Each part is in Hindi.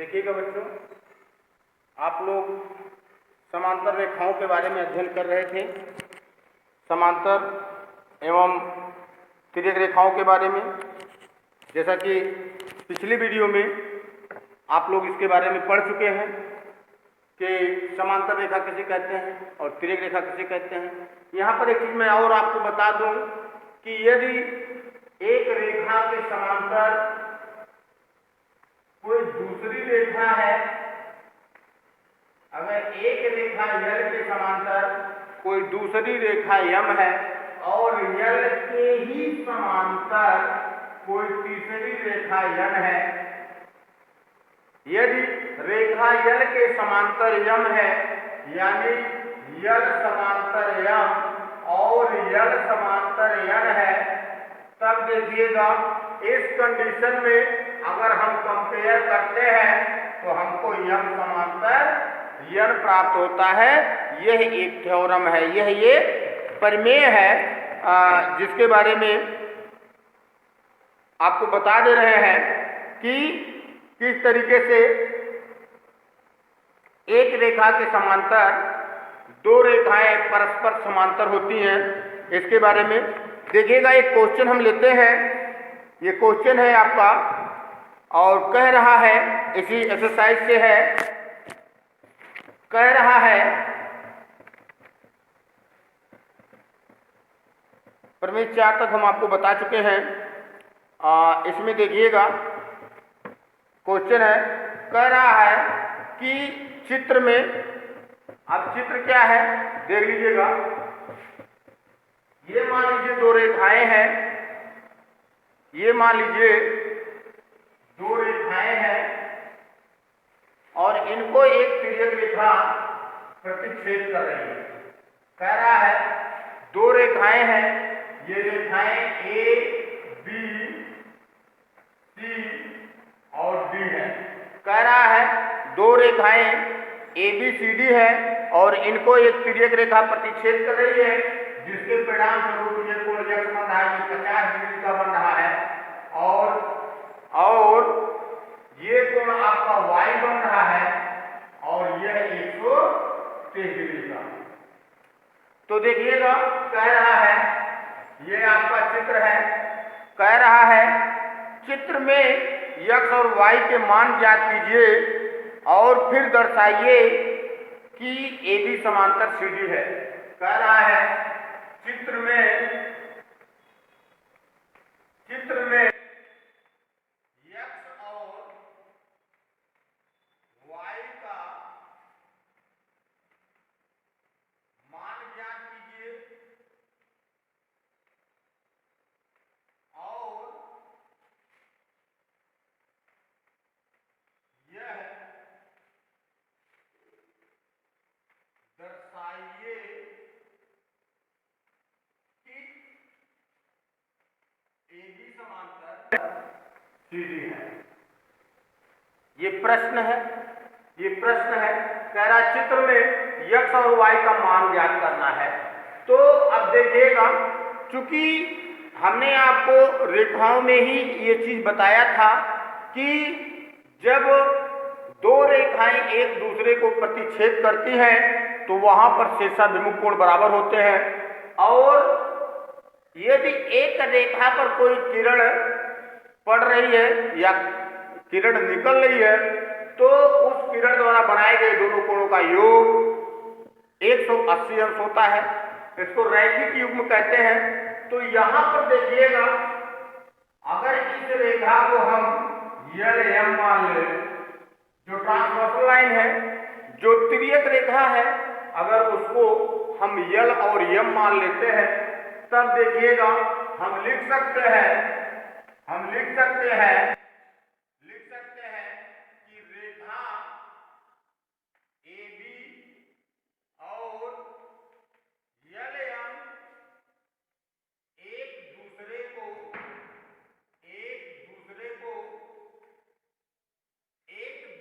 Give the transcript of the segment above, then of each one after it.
देखिएगा बच्चों, आप लोग समांतर रेखाओं के बारे में अध्ययन कर रहे थे। समांतर एवं तिर्यक रेखाओं के बारे में, जैसा कि पिछली वीडियो में आप लोग इसके बारे में पढ़ चुके हैं कि समांतर रेखा किसे कहते हैं और तिर्यक रेखा किसे कहते हैं। यहाँ पर एक चीज़ मैं और आपको बता दूँ कि यदि एक रेखा के समांतर कोई दूसरी रेखा है, अगर एक रेखा यल के समांतर कोई दूसरी रेखा यम है और यल के ही समांतर कोई तीसरी रेखा यन है, यदि रेखा यल के समांतर यम है यानी यल समांतर यम और यल समांतर यन है, तब देखिएगा इस कंडीशन में अगर हम कंपेयर करते हैं तो हमको यम समांतर यन प्राप्त होता है। यह एक थ्योरम है, यह ये प्रमेय है जिसके बारे में आपको बता दे रहे हैं कि किस तरीके से एक रेखा के समांतर दो रेखाएं परस्पर समांतर होती हैं। इसके बारे में देखिएगा, एक क्वेश्चन हम लेते हैं। ये क्वेश्चन है आपका और कह रहा है, इसी एक्सरसाइज से है, कह रहा है प्रमेय 4 तक हम आपको बता चुके हैं। इसमें देखिएगा क्वेश्चन है, कह रहा है कि चित्र में, अब चित्र क्या है देख लीजिएगा। ये मान लीजिए दो रेखाएं हैं, ये मान लीजिए दो रेखाएं हैं और इनको एक तिर्यक रेखा प्रतिच्छेद कर रही है। कह रहा है दो रेखाएं हैं, ये रेखाएं ए बी सी और डी है। कह रहा है दो रेखाएं ए बी सी डी है और इनको एक तिर्यक रेखा प्रतिच्छेद कर रही है, जिसके परिणाम स्वरूप ये कोण यक्ष बन रहा है, ये 50 डिग्री का बन रहा है और ये कोण आपका y बन रहा है और यह 130 डिग्री का। तो देखिएगा, कह रहा है ये आपका चित्र है, कह रहा है चित्र में x और y के मान ज्ञात कीजिए और फिर दर्शाइए कि AB समांतर CD है। कह रहा है चित्र में x और y का मान ज्ञात कीजिए और यह दर्शाइए कि AB समांतर CD है। ये प्रश्न है, ये प्रश्न है। कह रहा चित्र में x और y का मान ज्ञात करना है। तो अब देखिएगा, चूंकि हमने आपको रेखाओं में ही ये चीज बताया था कि जब दो रेखाएं एक दूसरे को प्रतिच्छेद करती हैं तो वहां पर शीर्षाभिमुख कोण बराबर होते हैं और यदि एक रेखा पर कोई किरण पड़ रही है या किरण निकल रही है तो उस किरण द्वारा बनाए गए दोनों कोणों का योग 180 अंश होता है। इसको रैखिक युग्म कहते हैं। तो यहां पर देखिएगा, अगर इस रेखा को हम यल एम मान ले, जो ट्रांसवर्सल लाइन है, जो तिर्यक रेखा है, अगर उसको हम यल और यम मान लेते हैं, तब देखिएगा हम लिख सकते हैं कि रेखा AB और यल यम एक दूसरे को एक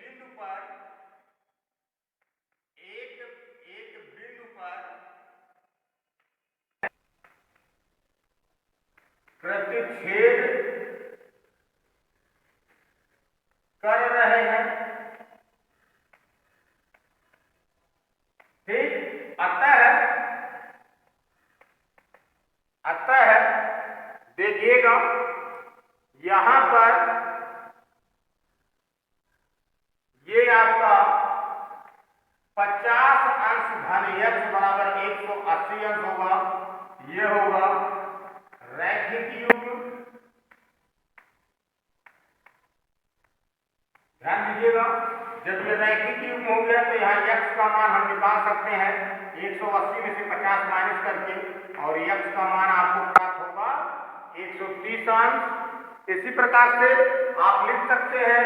बिंदु पर प्रतिच्छेद कर रहे हैं। 180 अंश होगा। ये होगा रैखिक युग्म। ध्यान दीजिएगा, जब ये रैखिक युग्म हो गया तो यहाँ x का मान हम निकाल सकते हैं 180 में से 50 माइनस करके, और x का मान आपको प्राप्त होगा 130 अंश। इसी प्रकार से आप लिख सकते हैं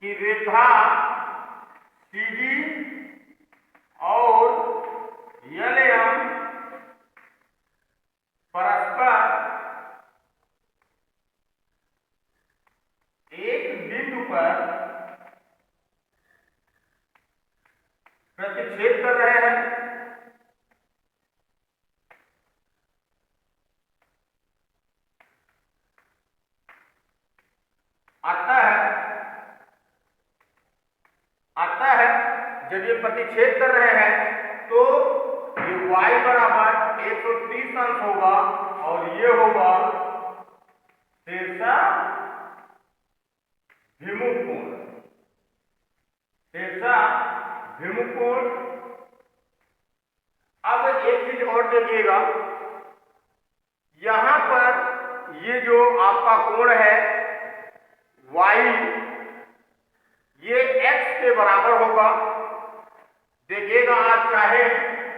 कि रेखा CD और LM परस्पर एक बिंदु पर प्रतिच्छेद कर रहे हैं। अतः जब ये प्रतिच्छेद कर रहे हैं तो ये y बराबर 130 अंश होगा, और ये होगा तिरछा विमुख कोण। तिरछा विमुख कोण। अब एक चीज और देखिएगा, यहां पर ये जो आपका कोण है y, ये x के बराबर होगा। देखिएगा, आप चाहे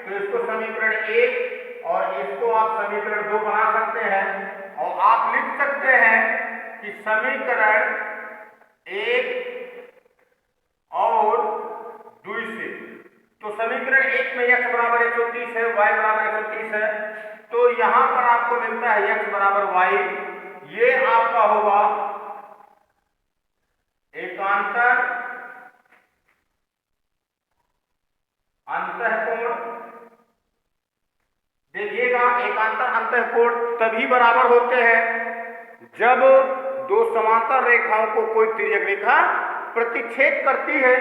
तो इसको समीकरण 1 और इसको आप समीकरण 2 बना सकते हैं, और आप लिख सकते हैं कि समीकरण 1 और 2 से, तो समीकरण 1 में x बराबर 130 है, y बराबर 130 है, तो यहां पर आपको मिलता है x बराबर y। ये आपका होगा एकांतर अंतःकोण। देखिएगा, एकांतर अंतःकोण तभी बराबर होते हैं जब दो समांतर रेखाओं को कोई तिर्यक रेखा प्रतिच्छेद करती है।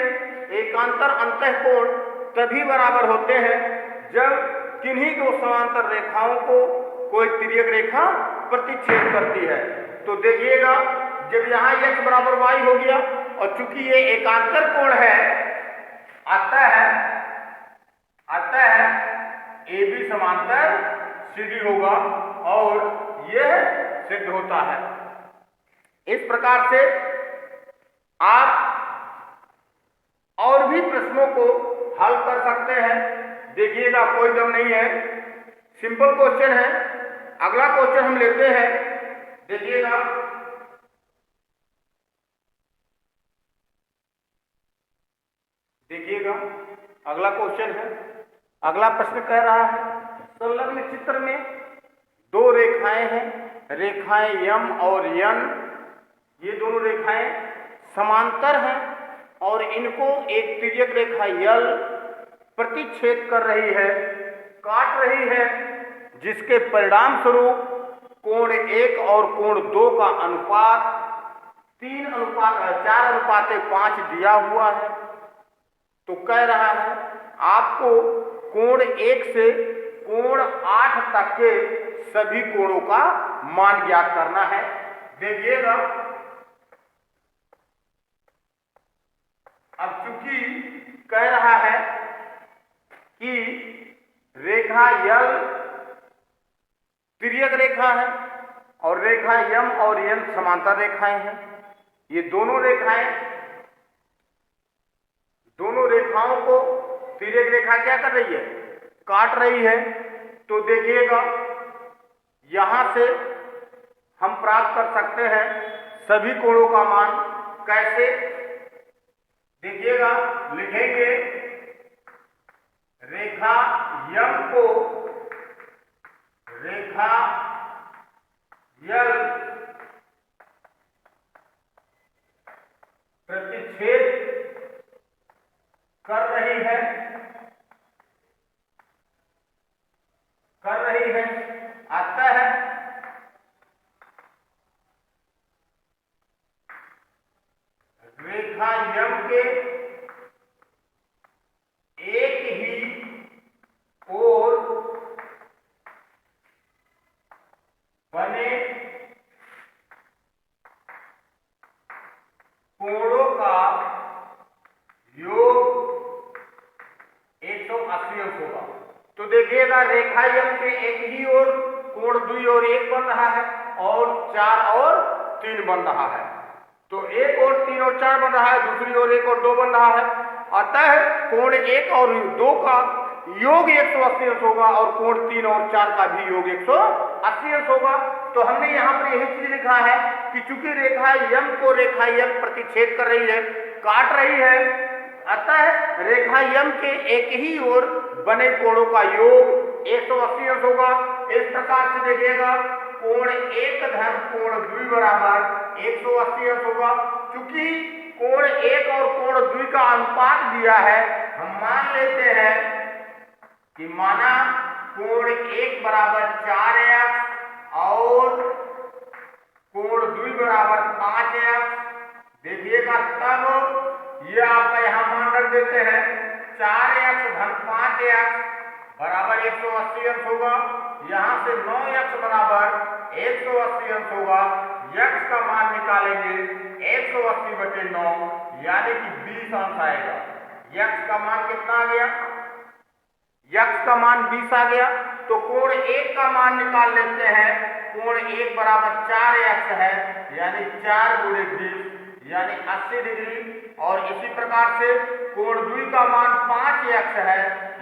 एकांतर अंतःकोण तभी बराबर होते हैं जब किन्हीं दो समांतर रेखाओं को कोई तिर्यक रेखा प्रतिच्छेद करती है। तो देखिएगा, जब यहाँ x बराबर y हो गया, और चूंकि ये एकांतर कोण है, अतः AB समांतर CD होगा, और यह सिद्ध होता है। इस प्रकार से आप और भी प्रश्नों को हल कर सकते हैं। देखिएगा, कोई दम नहीं है, सिंपल क्वेश्चन है। अगला क्वेश्चन हम लेते हैं। देखिएगा, अगला क्वेश्चन है। अगला प्रश्न कह रहा है, संलग्न चित्र में दो रेखाएं हैं, रेखाएं M और N। ये दोनों रेखाएं समांतर हैं और इनको एक तिर्यक रेखा L प्रतिच्छेद कर रही है, काट रही है, जिसके परिणाम स्वरूप कोण 1 और कोण 2 का अनुपात 4:5 दिया हुआ है। तो कह रहा है आपको कोण 1 से कोण 8 तक के सभी कोणों का मान ज्ञात करना है। देखिएगा, अब चूंकि कह रहा है कि रेखा L तिर्यक रेखा है और रेखा M और N समांतर रेखाएं हैं। ये दोनों रेखाओं को तिर्यक रेखा क्या कर रही है? काट रही है। तो देखिएगा, यहां से हम प्राप्त कर सकते हैं सभी कोणों का मान। कैसे? देखिएगा, लिखेंगे रेखा M को रेखा L प्रतिच्छेद कर रही है, अतः रेखा M के एक ही ओर बने कोणों का योग 180 अंश होगा। तो देखिएगा रेखा यम के एक ही ओर कोण 2 और 1 बन रहा है और 4 और 3 बन रहा है। तो 1 और 3 और 4 बन रहा है, दूसरी ओर 1 और 2 बन रहा है। अतः कोण 1 और 2 का योग 180 अंश होगा और कोण 3 और 4 का भी योग 180 अंश होगा। तो हमने यहाँ पर यही चीज लिखा है कि चूंकि रेखा यम को रेखा यम प्रतिच्छेद कर रही है, काट रही है, अतः रेखा यम के एक ही ओर बने कोणों का योग 180 अंश होगा। इस प्रकार से देखिएगा कोण 1 धन कोण 2 बराबर 180 अंश होगा। चूंकि कोण 1 और कोण 2 का अनुपात दिया है, हम मान लेते हैं कि माना कोण 1 बराबर 4x और कोण 2 बराबर 5x। देखिएगा तब ये आपका यहां मान रख देते हैं 4x धन 5x बराबर 180 अंश होगा। यहां से 9x बराबर 180 अंश होगा। x का मान निकालेंगे 180 बटे 9 यानी कि 20 अंश आएगा। x का मान कितना आ गया? x का मान 20 आ गया। तो कोण 1 का मान निकाल लेते हैं। कोण 1 बराबर 4x है यानी 4 गुणे 20 यानी 80 डिग्री। और इसी प्रकार से कोण 2 का मान 5x है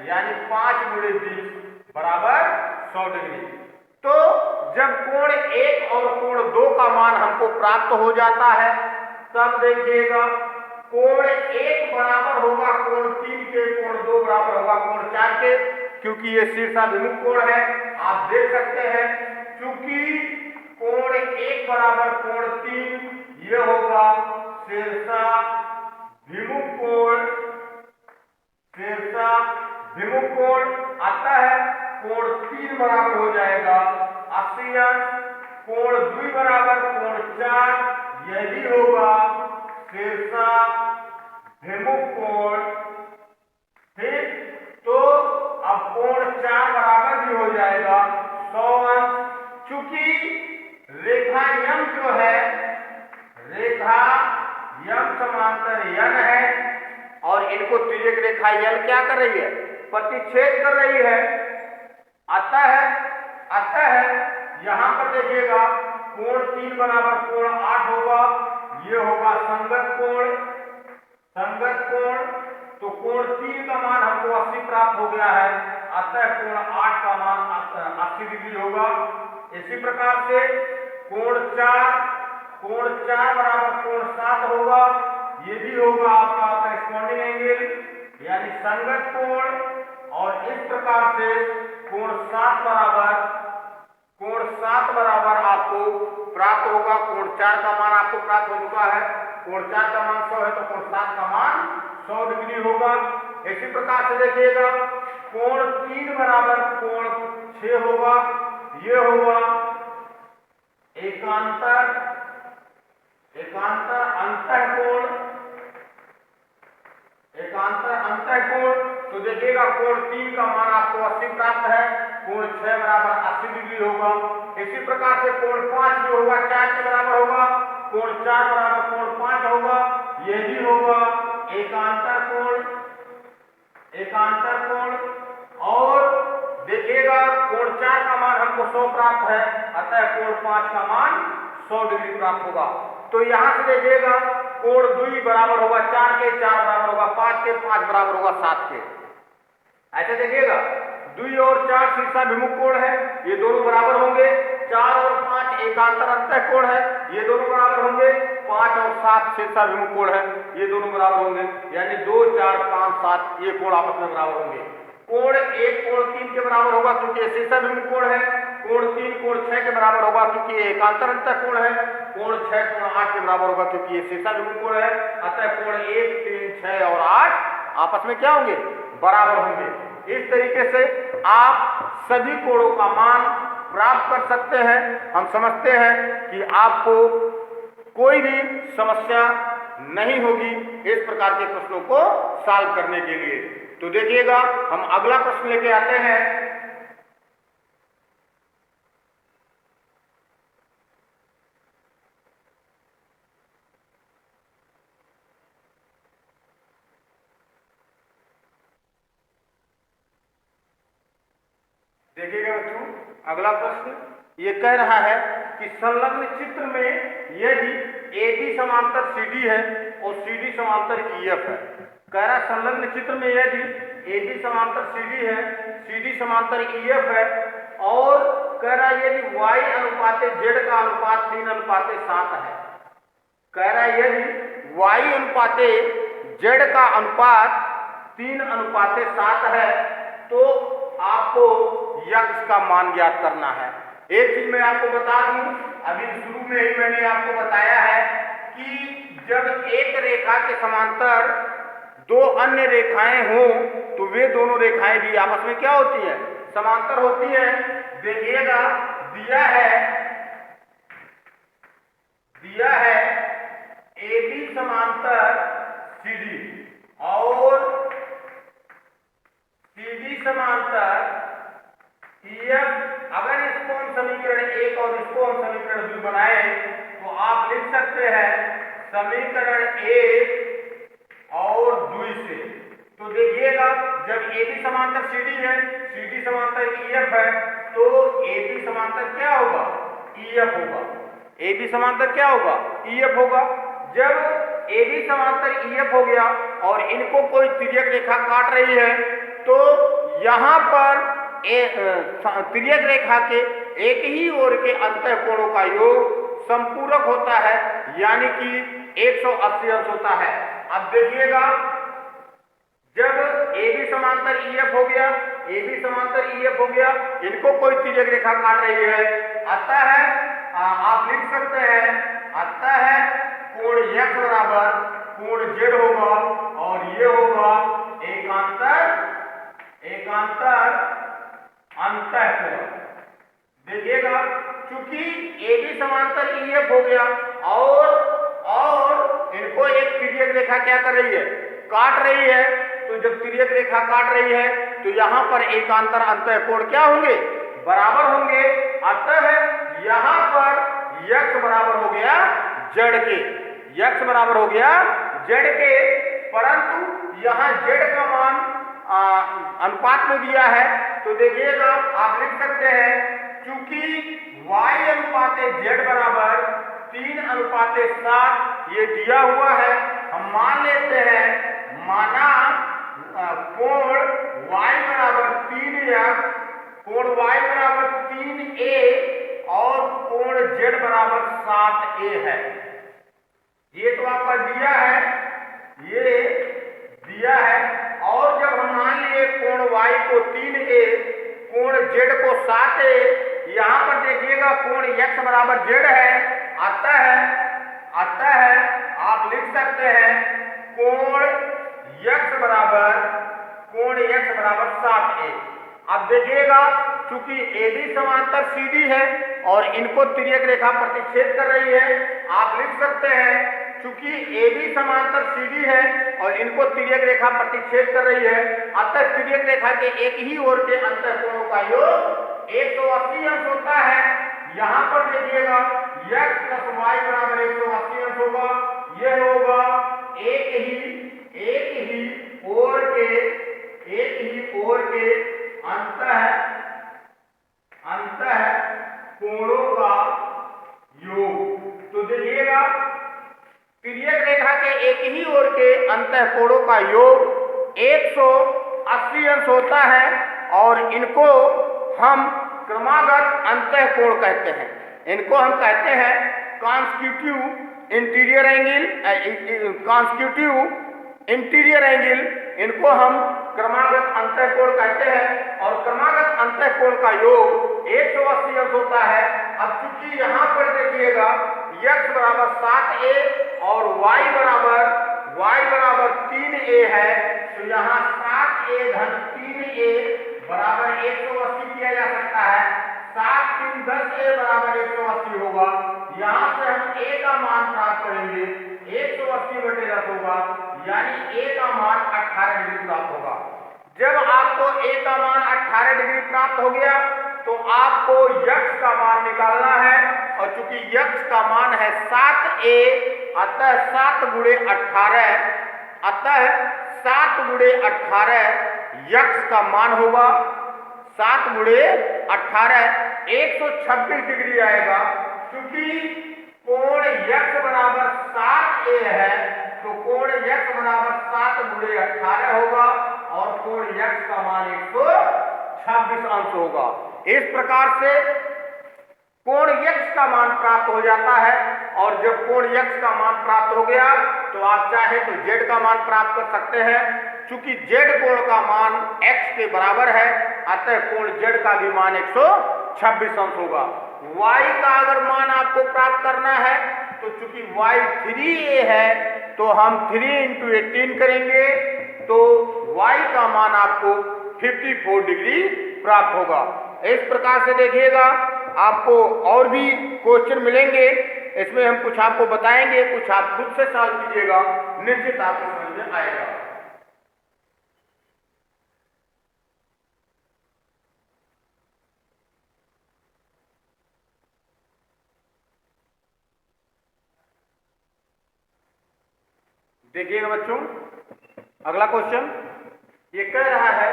यानी 5 गुणे 20 बराबर 100 डिग्री। तो जब कोण 1 और कोण 2 का मान हमको प्राप्त हो जाता है, तब देखिएगा कोण 1 बराबर होगा कोण 3 के, कोण 2 बराबर होगा कोण 4 के, क्योंकि ये शीर्षाभिमुख कोण है। आप देख सकते हैं क्योंकि कोण 1 बराबर कोण 3 ये होगा शीर्षाभिमुख कोण, शीर्षाभिमुख कोण। अतः कोण 3 बराबर हो जाएगा 80 अंश। कोण 2 बराबर कोण 4 यह भी होगा शीर्षाभिमुख कोण। ठीक, तो अब कोण 4 बराबर भी हो जाएगा 100 अंश। चूंकि रेखा यम जो है, रेखा यम समांतर यन है और इनको तिर्यक रेखा यल क्या कर रही है? प्रतिच्छेद कर रही है। अतः यहां पर देखिएगा कोण 3 बराबर कोण 8 होगा। ये होगा संगत कोण, संगत कोण। तो कोण 3 का मान हमको 80 प्राप्त हो गया है, अतः कोण 8 का मान 80 डिग्री होगा। इसी प्रकार से कोण 4 बराबर कोण 7 होगा। ये भी होगा आपका करेस्पॉन्डिंग एंगल यानी संगत कोण। और इस प्रकार से कोण 7 बराबर आपको प्राप्त होगा। कोण 4 का मान आपको प्राप्त हो चुका है। कोण 4 का मान 100 है तो कोण 7 का मान 100 डिग्री होगा। इसी प्रकार से देखिएगा कोण 3 बराबर कोण 6 होगा। ये होगा एकांतर अंतःकोण, एकांतर अंतःकोण। तो देखिएगा कोण 3 का मान आपको 80 प्राप्त है, कोण 6 बराबर 80 डिग्री होगा। इसी प्रकार से कोण 5 जो होगा 4 के बराबर होगा। कोण 4 बराबर कोण 5 होगा। यह भी होगा एकांतर कोण, एकांतर कोण। और देखिएगा कोण 4 का मान हमको 100 प्राप्त है, अतः कोण 5 का मान 100 डिग्री प्राप्त होगा। तो यहां से देखिएगा कोण 2 बराबर होगा 4 के, 4 बराबर होगा 5 के, 5 बराबर होगा 7 के। ऐसे देखिएगा 2 और 4 शीर्षाभिमुख कोण है, ये दोनों बराबर होंगे। 4 और 5 एकांतर अंतःकोण है, ये दोनों बराबर होंगे। 5 और 7 शीर्षाभिमुख कोण है, ये दोनों बराबर होंगे। यानी 2, 4, 5, 7 ये कोण आपस में बराबर होंगे। कोण 1 कोण 3 के बराबर होगा क्योंकि ये शीर्षाभिमुख कोण है। कोण 3 कोण 6 के बराबर होगा क्योंकि ये एकांतर अंतःकोण है। कोण 6 कोण 8 के बराबर होगा क्योंकि ये शीर्षाभिमुख कोण है। अतः कोण 1, 3, 6 और 8 आपस में क्या होंगे? बराबर होंगे। इस तरीके से आप सभी कोणों का मान प्राप्त कर सकते हैं। हम समझते हैं कि आपको कोई भी समस्या नहीं होगी इस प्रकार के प्रश्नों को सॉल्व करने के लिए। तो देखिएगा हम अगला प्रश्न लेके आते हैं। देखिएगा बच्चों, अगला प्रश्न ये कह रहा है कि संलग्न चित्र में यदि AB समांतर CD है और CD समांतर EF है। कह रहा संलग्न चित्र में यदि AB समांतर CD है, CD समांतर EF है, और कह रहा यदि Y अनुपाते Z का अनुपात 3:7 है। कह रहा यदि Y अनुपाते Z का अनुपात 3:7 है तो आपको यक्ष का मान ज्ञात करना है। एक चीज मैं आपको बता दूं, अभी शुरू में ही मैंने आपको बताया है कि जब एक रेखा के समांतर दो अन्य रेखाएं हों तो वे दोनों रेखाएं भी आपस में क्या होती हैं? समांतर होती हैं। देखिएगा, दिया है AB समांतर CD और CD समांतर EF। अगर इसको हम समीकरण 1 और इसको हम समीकरण 2 बनाए तो आप लिख सकते हैं समीकरण 1 और 2 से। तो देखिएगा, जब AB समांतर CD है, CD समांतर EF है, तो AB समांतर क्या होगा? EF होगा। AB समांतर क्या होगा? EF होगा। जब AB समांतर EF हो गया और इनको कोई तिर्यक रेखा काट रही है तो यहाँ पर तिर्यक रेखा के एक ही ओर के अंतःकोणों का योग संपूरक होता है, यानी कि 180 अंश होता है। अब देखिएगा, जब AB समांतर EF हो गया, AB समांतर EF हो गया, इनको कोई तिर्यक रेखा काट रही है, अतः आप लिख सकते हैं अतः कोण X बराबर कोण Z होगा और ये होगा एकांतर अंतःकोण। देखिएगा, चूंकि AB समांतर EF हो गया और इनको एक तिर्यक रेखा क्या कर रही है? काट रही है। तो जब तिर्यक रेखा काट रही है तो यहाँ पर एकांतर अंतःकोण क्या होंगे? बराबर होंगे। अतः यहाँ पर यक्ष बराबर हो गया जड़ के, यक्ष बराबर हो गया जड़ के, परंतु यहाँ जड़ का मान अनुपात में दिया है। तो देखिएगा, आप लिख सकते हैं चूंकि Y अनुपाते Z बराबर 3:7 ये दिया हुआ है, हम मान लेते हैं, माना कोण Y बराबर 3x, कोण Y बराबर 3a और कोण Z बराबर 7a है। ये तो आपका दिया है, ये दिया है। और जब हम मान लिए कोण Y को 3a, कोण Z को 7a, यहाँ पर देखिएगा कोण X बराबर Z है, अतः आप लिख सकते हैं कोण X बराबर 7a। अब देखिएगा, चूंकि AB समांतर CD है और इनको तिर्यक रेखा प्रतिच्छेद कर रही है, आप लिख सकते हैं चूंकि AB समांतर CD है और इनको तिर्यक रेखा प्रतिच्छेद कर रही है, अतः तिर्यक रेखा के एक ही ओर के अंतःकोणों का योग 180 अंश होता है। यहाँ पर देखिएगा x प्लस y बराबर 180 अंश होगा। यह होगा एक ही ओर के अंतःकोणों का योग। तो देखिएगा, तिर्यक रेखा के एक ही ओर के अंतःकोणों का योग 180 अंश होता है और इनको हम क्रमागत अंतःकोण कहते हैं। इनको हम कहते हैं कॉन्स्टिट्यूटिव इंटीरियर एंगल, इनको हम क्रमागत अंतःकोण कहते हैं और क्रमागत अंतःकोण का योग 180 अंश होता है। अब चूंकि यहाँ पर देखिएगा x बराबर 7a और y बराबर 3a है, तो यहाँ 7a धन 3a बराबर 180 किया जा सकता है। 7 3 10a बराबर 180 होगा। यहाँ से हम a का मान प्राप्त करेंगे, 180 बटे 10 होगा, यानी a का मान 18 डिग्री प्राप्त होगा। जब आपको a का मान 18 डिग्री प्राप्त हो गया तो आपको यक्ष का मान निकालना है, और चूंकि यक्ष का मान है 7a, अतः 7 गुणे 18 यक्ष का मान होगा 7 गुणे 18 126 डिग्री आएगा। क्योंकि कोण यक्स बराबर 7a है तो कोण यक्स बराबर 7 गुणे 18 होगा और कोण यक्स का मान 126 अंश होगा। इस प्रकार से कोण यक्स का मान प्राप्त हो जाता है और जब कोण यक्स का मान प्राप्त हो गया तो आप चाहे तो z का मान प्राप्त कर सकते हैं। चूंकि z कोण का मान x के बराबर है अतः कोण z का भी मान 126 अंश होगा। y का अगर मान आपको प्राप्त करना है तो चूंकि y 3a है तो हम 3 × 18 करेंगे तो y का मान आपको 54 डिग्री प्राप्त होगा। इस प्रकार से देखिएगा आपको और भी क्वेश्चन मिलेंगे, इसमें हम कुछ आपको बताएंगे, कुछ आप खुद से सॉल्व कीजिएगा, निश्चित आपको समझ में आएगा। देखिएगा बच्चों अगला क्वेश्चन ये कह रहा है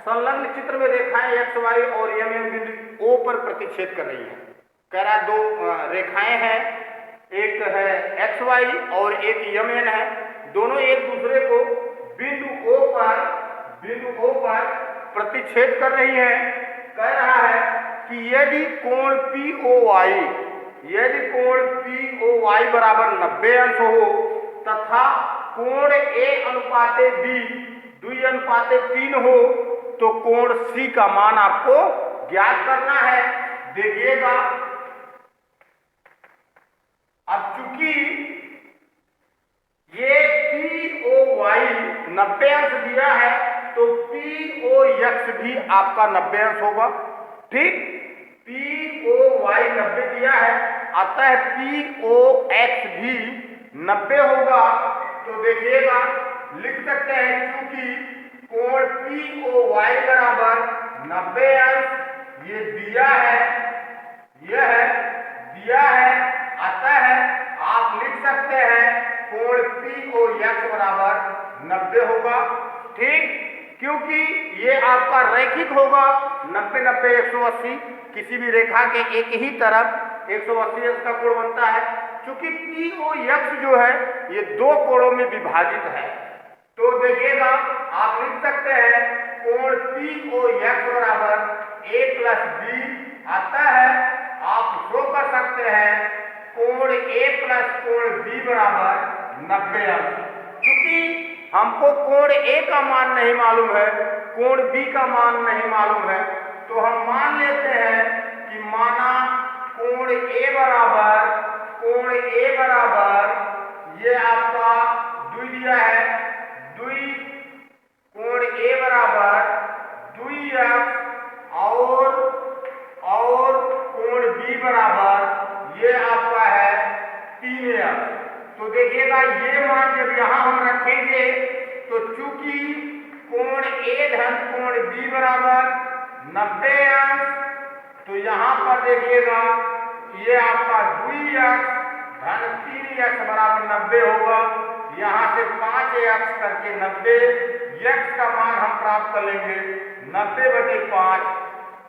संलग्न चित्र में रेखाएं एक्स वाई और यम बिंदु ओ पर प्रतिच्छेद कर रही हैं। कह रहा है दो रेखाएं हैं, एक है एक्स वाई और एक यम एन है, दोनों एक दूसरे को बिंदु ओ पर प्रतिच्छेद कर रही हैं। कह रहा है कि यदि कोण पी ओ वाई बराबर 90 अंश हो तथा कोण ए अनुपाते बी 2:3 हो तो कोण सी का मान आपको ज्ञात करना है। देखिएगा अब चूंकि ये पी ओ वाई 90 अंश दिया है तो पी ओ एक्स भी आपका 90 अंश होगा। ठीक, पी ओ वाई 90 दिया है अतः पी ओ एक्स भी 90 होगा। तो देखिएगा लिख सकते हैं चूंकि कोण पी ओ वाई बराबर 90 अंश ये दिया है, यह दिया है अतः आप लिख सकते हैं कोण पी ओ एक्स बराबर 90 होगा। ठीक, क्योंकि ये आपका रैखिक होगा 90 90 180 किसी भी रेखा के एक ही तरफ 180 अंश का कोण बनता है। चूंकि पी ओ एक्स जो है ये दो कोणों में विभाजित है तो देखिएगा आप लिख सकते हैं कोण पी ओ एक्स बराबर a + b अतः आप शो कर सकते हैं कोण a + कोण b बराबर 90 अंश। क्योंकि हमको कोण a का मान नहीं मालूम है, कोण b का मान नहीं मालूम है तो हम मान लेते हैं कि माना कोण a बराबर ये आपका 2 दिया है, 2 कोण a बराबर 2x और कोण b बराबर ये आपका है 3x। तो देखिएगा ये मान जब यहां हम रखेंगे तो चूंकि कोण a धन कोण b बराबर 90 अंश तो यहां पर देखिएगा ये आपका 2x धन 3x बराबर 90 होगा। यहाँ से 5x करके 90 x का मान हम प्राप्त कर लेंगे 90/5,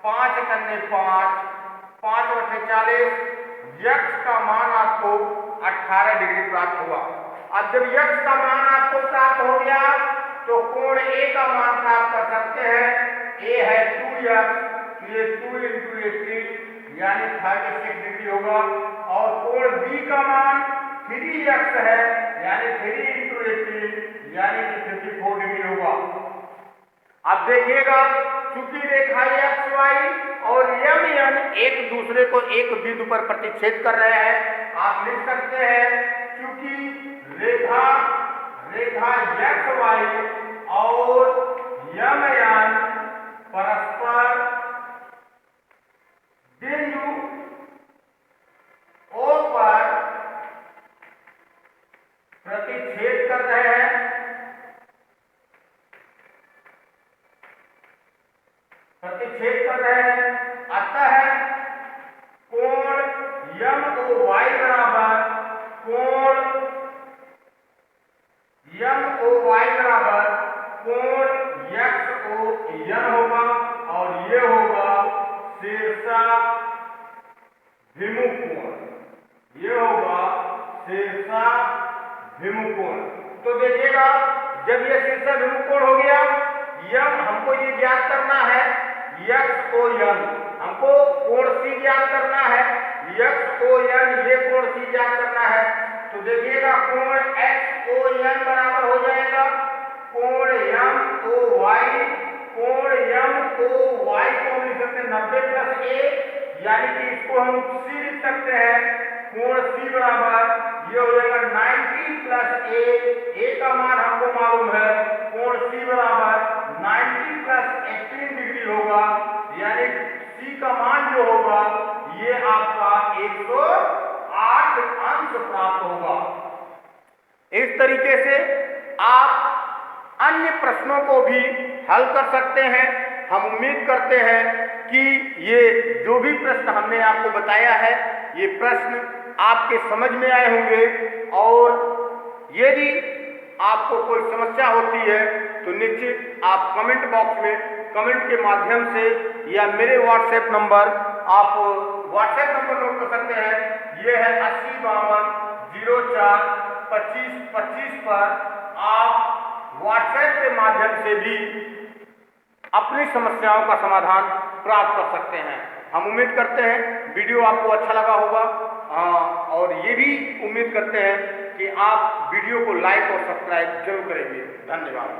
5 करने 5, 5/40 x का मान आपको 18 डिग्री प्राप्त हुआ। अब जब x का मान आपको प्राप्त हो गया तो कोण a का मान प्राप्त कर सकते हैं। a है 2x तो ये 2 × 18 यानी 36 डिग्री होगा और कोण b का मान 3x है यानी 3 × 18 यानी कि 54 डिग्री होगा। अब देखिएगा चूंकि रेखा एक्स वाई और यम एन एक दूसरे को एक बिंदु पर प्रतिच्छेद कर रहे हैं, आप लिख सकते हैं चूंकि रेखा एक्स वाई और यम एन परस्पर बिंदु ओ पर प्रतिच्छेद कर रहे हैं, अतः कोण यम ओ वाई बराबर कोण यक्स ओ यन होगा और ये होगा शीर्षाभिमुख कोण, ये होगा शीर्षाभिमुख कोण। तो देखिएगा जब ये शीर्षाभिमुख कोण हो गया, यम हमको ये ज्ञात करना है एक्स ओ एन, हमको कोण सी ज्ञात करना है, एक्स ओ एन ये कोण सी ज्ञात करना है। तो देखिएगा कोण एक्स ओ एन बराबर हो जाएगा कोण एम ओ वाई, कोण एम ओ वाई को हम लिख सकते हैं 90 प्लस ए, यानी कि इसको हम सी लिख सकते हैं। कोण सी बराबर ये हो जाएगा 90 प्लस ए का मान हमको मालूम है, कोण सी बराबर 90 प्लस 18 डिग्री होगा, यानी सी का मान जो होगा ये आपका 108 अंश प्राप्त होगा। इस तरीके से आप अन्य प्रश्नों को भी हल कर सकते हैं। हम उम्मीद करते हैं कि ये जो भी प्रश्न हमने आपको बताया है ये प्रश्न आपके समझ में आए होंगे, और यदि आपको कोई समस्या होती है तो निश्चित आप कमेंट बॉक्स में कमेंट के माध्यम से या मेरे व्हाट्सएप नंबर, आप व्हाट्सएप नंबर नोट कर सकते हैं, ये है 8052042525 पर आप व्हाट्सएप के माध्यम से भी अपनी समस्याओं का समाधान प्राप्त कर सकते हैं। हम उम्मीद करते हैं वीडियो आपको अच्छा लगा होगा, और ये भी उम्मीद करते हैं कि आप वीडियो को लाइक और सब्सक्राइब जरूर करेंगे। धन्यवाद।